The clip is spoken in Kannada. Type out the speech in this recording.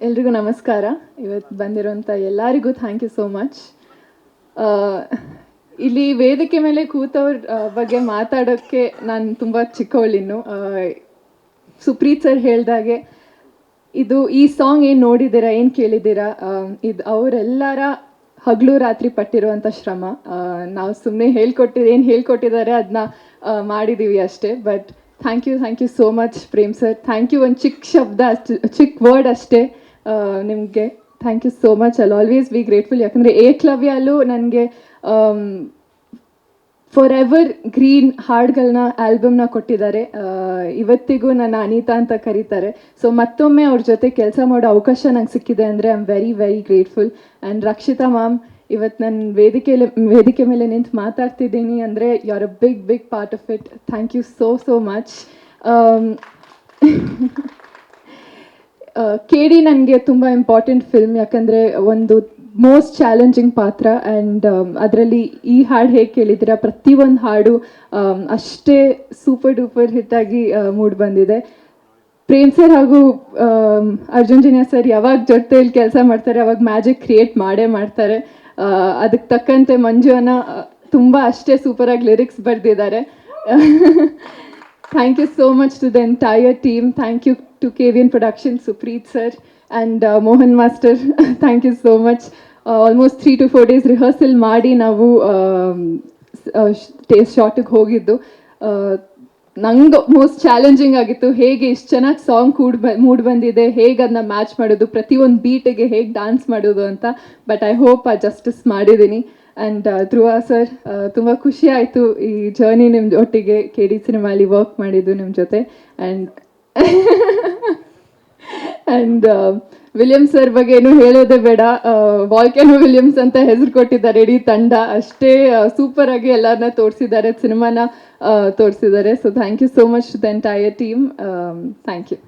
ಎಲ್ರಿಗೂ ನಮಸ್ಕಾರ. ಇವತ್ತು ಬಂದಿರೋಂಥ ಎಲ್ಲರಿಗೂ ಥ್ಯಾಂಕ್ ಯು ಸೋ ಮಚ್. ಇಲ್ಲಿ ವೇದಿಕೆ ಮೇಲೆ ಕೂತವ್ರ ಬಗ್ಗೆ ಮಾತಾಡೋಕ್ಕೆ ನಾನು ತುಂಬ ಚಿಕ್ಕವಳಿನ್ನು. ಸುಪ್ರೀತ್ ಸರ್ ಹೇಳ್ದಾಗೆ ಈ ಸಾಂಗ್ ಏನು ನೋಡಿದ್ದೀರಾ, ಏನು ಕೇಳಿದ್ದೀರಾ, ಇದು ಅವರೆಲ್ಲರ ಹಗಲು ರಾತ್ರಿ ಪಟ್ಟಿರುವಂಥ ಶ್ರಮ. ನಾವು ಸುಮ್ಮನೆ ಏನು ಹೇಳ್ಕೊಟ್ಟಿದ್ದಾರೆ ಅದನ್ನ ಮಾಡಿದ್ದೀವಿ ಅಷ್ಟೇ. But thank you so much Prem sir. Thank you. ಒಂದು ಚಿಕ್ಕ ಶಬ್ದ, ಚಿಕ್ಕ ವರ್ಡ್ ಅಷ್ಟೇ ನಿಮಗೆ. Thank you so much. I'll always be grateful. ಯಾಕಂದರೆ ಏಕಲವ್ಯಲ್ಲೂ ನನಗೆ ಫಾರ್ ಎವರ್ ಗ್ರೀನ್ ಹಾಡುಗಳನ್ನ ಆಲ್ಬಮ್ನ ಕೊಟ್ಟಿದ್ದಾರೆ. ಇವತ್ತಿಗೂ ನನ್ನ ಅನಿತಾ ಅಂತ ಕರೀತಾರೆ. ಸೊ ಮತ್ತೊಮ್ಮೆ ಅವ್ರ ಜೊತೆ ಕೆಲಸ ಮಾಡೋ ಅವಕಾಶ ನಂಗೆ ಸಿಕ್ಕಿದೆ ಅಂದರೆ I am very very grateful. And Rakshita ma'am, ಇವತ್ತು ನಾನು ವೇದಿಕೆ ಮೇಲೆ ನಿಂತು ಮಾತಾಡ್ತಿದ್ದೀನಿ ಅಂದರೆ you are a big part of it. Thank you so much. KD ನನಗೆ ತುಂಬ ಇಂಪಾರ್ಟೆಂಟ್ ಫಿಲ್ಮ್. ಯಾಕಂದರೆ ಒಂದು ಮೋಸ್ಟ್ ಚಾಲೆಂಜಿಂಗ್ ಪಾತ್ರ. ಆ್ಯಂಡ್ ಅದರಲ್ಲಿ ಈ ಹಾಡು ಹೇಗೆ ಕೇಳಿದ್ದೀರಾ, ಪ್ರತಿಯೊಂದು ಹಾಡು ಅಷ್ಟೇ ಸೂಪರ್ ಡೂಪರ್ ಹಿಟ್ಟಾಗಿ ಮೂಡಿ ಬಂದಿದೆ. ಪ್ರೇಮ್ ಸರ್ ಹಾಗೂ ಅರ್ಜುನ್ ಜನ್ಯ ಸರ್ ಯಾವಾಗ ಜೊತೆಯಲ್ಲಿ ಕೆಲಸ ಮಾಡ್ತಾರೆ ಅವಾಗ ಮ್ಯಾಜಿಕ್ ಕ್ರಿಯೇಟ್ ಮಾಡ್ತಾರೆ. ಅದಕ್ಕೆ ತಕ್ಕಂತೆ ಮಂಜು ಅನ್ನ ತುಂಬ ಅಷ್ಟೇ ಸೂಪರಾಗಿ ಲಿರಿಕ್ಸ್ ಬರೆದಿದ್ದಾರೆ. Thank you so much to the entire team. Thank you to KVN Production, Supreet sir and Mohan Master. Thank you so much. Almost 3 to 4 days rehearsal ಮಾಡಿ ನಾವು ಶಾರ್ಟಿಗೆ ಹೋಗಿದ್ದು. ನಂಗೆ ಮೋಸ್ಟ್ ಚಾಲೆಂಜಿಂಗ್ ಆಗಿತ್ತು. ಹೇಗೆ ಇಷ್ಟು ಚೆನ್ನಾಗಿ ಸಾಂಗ್ ಮೂಡ್ ಬಂದಿದೆ, ಹೇಗೆ ಅದನ್ನ ಮ್ಯಾಚ್ ಮಾಡೋದು, ಪ್ರತಿಯೊಂದು ಬೀಟಿಗೆ ಹೇಗೆ ಡ್ಯಾನ್ಸ್ ಮಾಡೋದು ಅಂತ. ಬಟ್ ಐ ಹೋಪ್ ಜಸ್ಟಿಸ್ ಮಾಡಿದ್ದೀನಿ. ಆ್ಯಂಡ್ ಧ್ರುವ ಸರ್, ತುಂಬ ಖುಷಿ ಆಯಿತು ಈ ಜರ್ನಿ ನಿಮ್ಮ ಒಟ್ಟಿಗೆ KD ಸಿನಿಮಾಲಿ ವರ್ಕ್ ಮಾಡಿದ್ದು ನಿಮ್ಮ ಜೊತೆ. ಆ್ಯಂಡ್ ವಿಲಿಯಮ್ಸ್ ಸರ್ ಬಗ್ಗೆ ಏನು ಹೇಳೋದೇ ಬೇಡ. ವಾಲ್ಕೆನೋ ವಿಲಿಯಮ್ಸ್ ಅಂತ ಹೆಸರು ಕೊಟ್ಟಿದ್ದಾರೆ ಇಡೀ ತಂಡ. ಅಷ್ಟೇ ಸೂಪರಾಗಿ ಎಲ್ಲರನ್ನ ತೋರಿಸಿದ್ದಾರೆ, ಸಿನಿಮಾನ ತೋರಿಸಿದ್ದಾರೆ. So thank you so much to the entire team. Thank you.